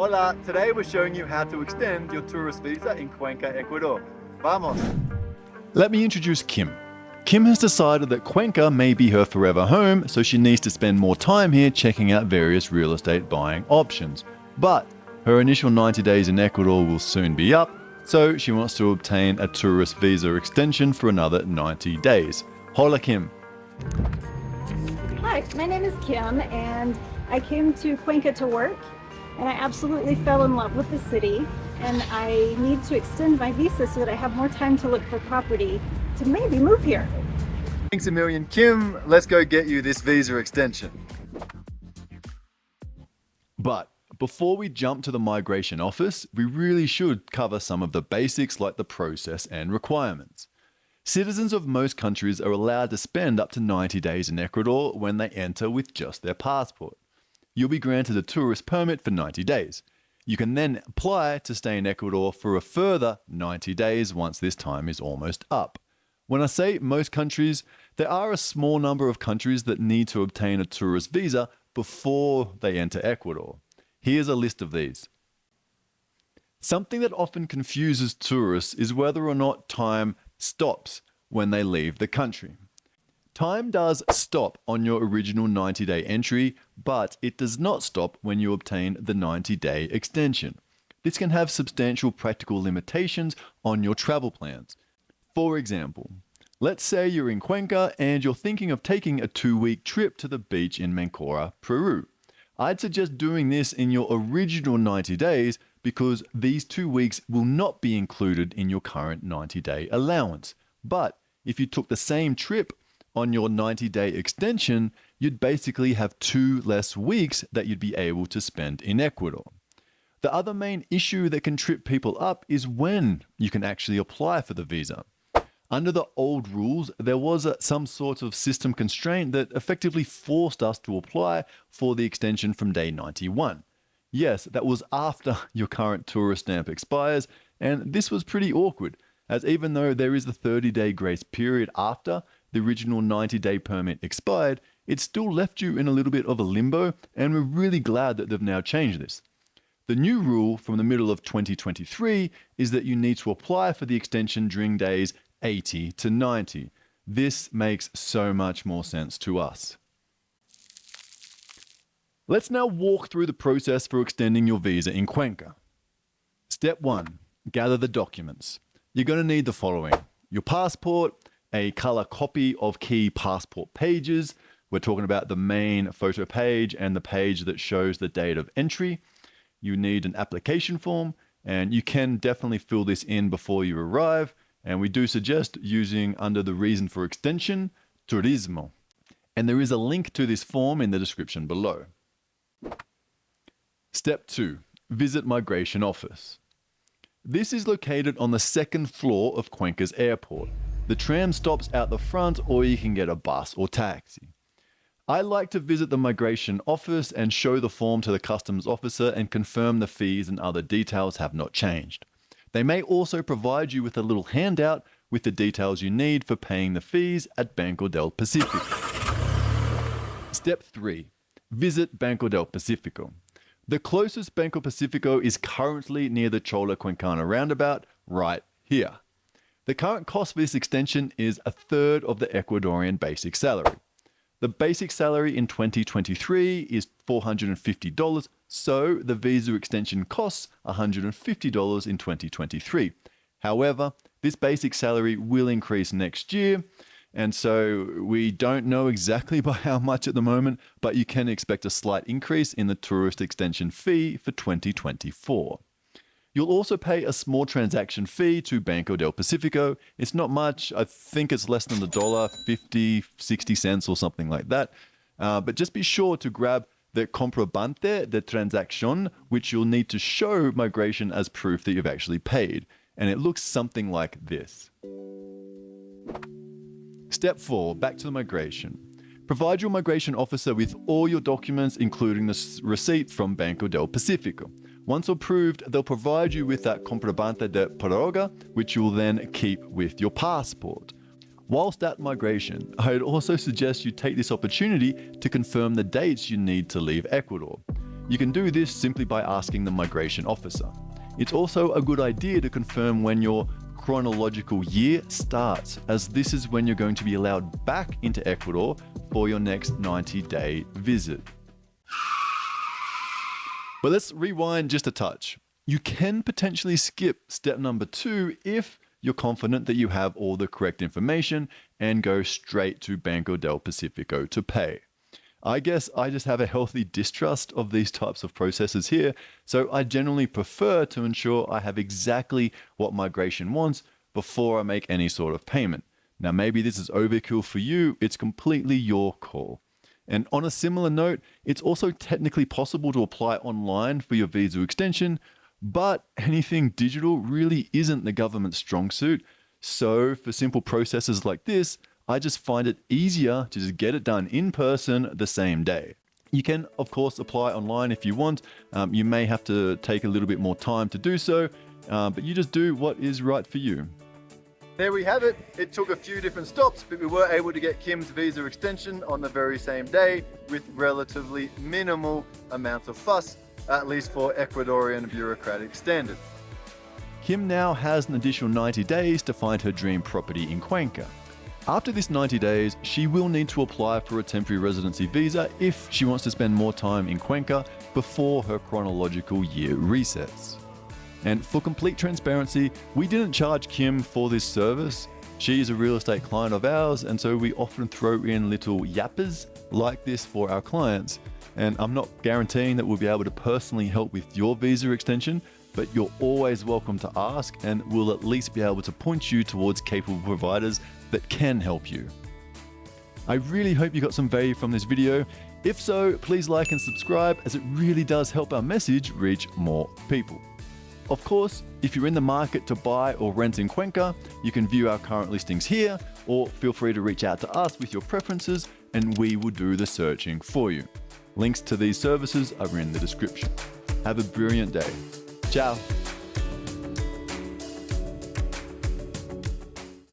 Hola, today we're showing you how to extend your tourist visa in Cuenca, Ecuador. Vamos! Let me introduce Kim. Kim has decided that Cuenca may be her forever home, so she needs to spend more time here checking out various real estate buying options. But her initial 90 days in Ecuador will soon be up, so she wants to obtain a tourist visa extension for another 90 days. Hola, Kim. Hi, my name is Kim, and I came to Cuenca to work, and I absolutely fell in love with the city, and I need to extend my visa so that I have more time to look for property to maybe move here. Thanks a million, Kim. Let's go get you this visa extension. But before we jump to the migration office, we really should cover some of the basics like the process and requirements. Citizens of most countries are allowed to spend up to 90 days in Ecuador when they enter with just their passport. You'll be granted a tourist permit for 90 days. You can then apply to stay in Ecuador for a further 90 days once this time is almost up. When I say most countries, there are a small number of countries that need to obtain a tourist visa before they enter Ecuador. Here's a list of these. Something that often confuses tourists is whether or not time stops when they leave the country. Time does stop on your original 90-day entry, but it does not stop when you obtain the 90-day extension. This can have substantial practical limitations on your travel plans. For example, let's say you're in Cuenca and you're thinking of taking a 2-week trip to the beach in Mancora, Peru. I'd suggest doing this in your original 90 days because these 2 weeks will not be included in your current 90-day allowance. But if you took the same trip on your 90-day extension, you'd basically have 2 less weeks that you'd be able to spend in Ecuador. The other main issue that can trip people up is when you can actually apply for the visa. Under the old rules, there was some sort of system constraint that effectively forced us to apply for the extension from day 91. Yes, that was after your current tourist stamp expires, and this was pretty awkward, as even though there is a 30-day grace period after the original 90-day permit expired, it still left you in a little bit of a limbo, and we're really glad that they've now changed this. The new rule from the middle of 2023 is that you need to apply for the extension during days 80 to 90. This makes so much more sense to us. Let's now walk through the process for extending your visa in Cuenca. Step 1. Gather the documents. You're going to need the following: your passport, a color copy of key passport pages. We're talking about the main photo page and the page that shows the date of entry. You need an application form, and you can definitely fill this in before you arrive. And we do suggest using under the reason for extension, turismo. And there is a link to this form in the description below. Step 2. Visit migration office. This is located on the 2nd floor of Cuenca's airport. The tram stops out the front, or you can get a bus or taxi. I like to visit the migration office and show the form to the customs officer and confirm the fees and other details have not changed. They may also provide you with a little handout with the details you need for paying the fees at Banco del Pacifico. Step 3. Visit Banco del Pacifico. The closest Banco Pacifico is currently near the Chola Cuencana roundabout, right here. The current cost for this extension is 1/3 of the Ecuadorian basic salary. The basic salary in 2023 is $450, so the visa extension costs $150 in 2023. However, this basic salary will increase next year, and so we don't know exactly by how much at the moment, but you can expect a slight increase in the tourist extension fee for 2024. You'll also pay a small transaction fee to Banco del Pacifico. It's not much. I think it's less than $1.50, 60 cents or something like that. But just be sure to grab the comprobante de transacción, which you'll need to show migration as proof that you've actually paid. And it looks something like this. Step 4, back to the migration. Provide your migration officer with all your documents, including the receipt from Banco del Pacifico. Once approved, they'll provide you with that comprobante de prórroga, which you'll then keep with your passport. Whilst at migration, I'd also suggest you take this opportunity to confirm the dates you need to leave Ecuador. You can do this simply by asking the migration officer. It's also a good idea to confirm when your chronological year starts, as this is when you're going to be allowed back into Ecuador for your next 90-day visit. But let's rewind just a touch. You can potentially skip step number 2 if you're confident that you have all the correct information and go straight to Banco del Pacifico to pay. I guess I just have a healthy distrust of these types of processes here, so I generally prefer to ensure I have exactly what migration wants before I make any sort of payment. Now, maybe this is overkill for you, it's completely your call. And on a similar note, it's also technically possible to apply online for your visa extension, but anything digital really isn't the government's strong suit. So for simple processes like this, I just find it easier to just get it done in person the same day. You can, of course, apply online if you want. You may have to take a little bit more time to do so, but you just do what is right for you. There we have it. It took a few different stops, but we were able to get Kim's visa extension on the very same day with relatively minimal amounts of fuss, at least for Ecuadorian bureaucratic standards. Kim now has an additional 90 days to find her dream property in Cuenca. After this 90 days, she will need to apply for a temporary residency visa if she wants to spend more time in Cuenca before her chronological year resets. And for complete transparency, we didn't charge Kim for this service. She is a real estate client of ours, and so we often throw in little yappers like this for our clients. And I'm not guaranteeing that we'll be able to personally help with your visa extension, but you're always welcome to ask, and we'll at least be able to point you towards capable providers that can help you. I really hope you got some value from this video. If so, please like and subscribe, as it really does help our message reach more people. Of course, if you're in the market to buy or rent in Cuenca, you can view our current listings here, or feel free to reach out to us with your preferences and we will do the searching for you. Links to these services are in the description. Have a brilliant day. Ciao.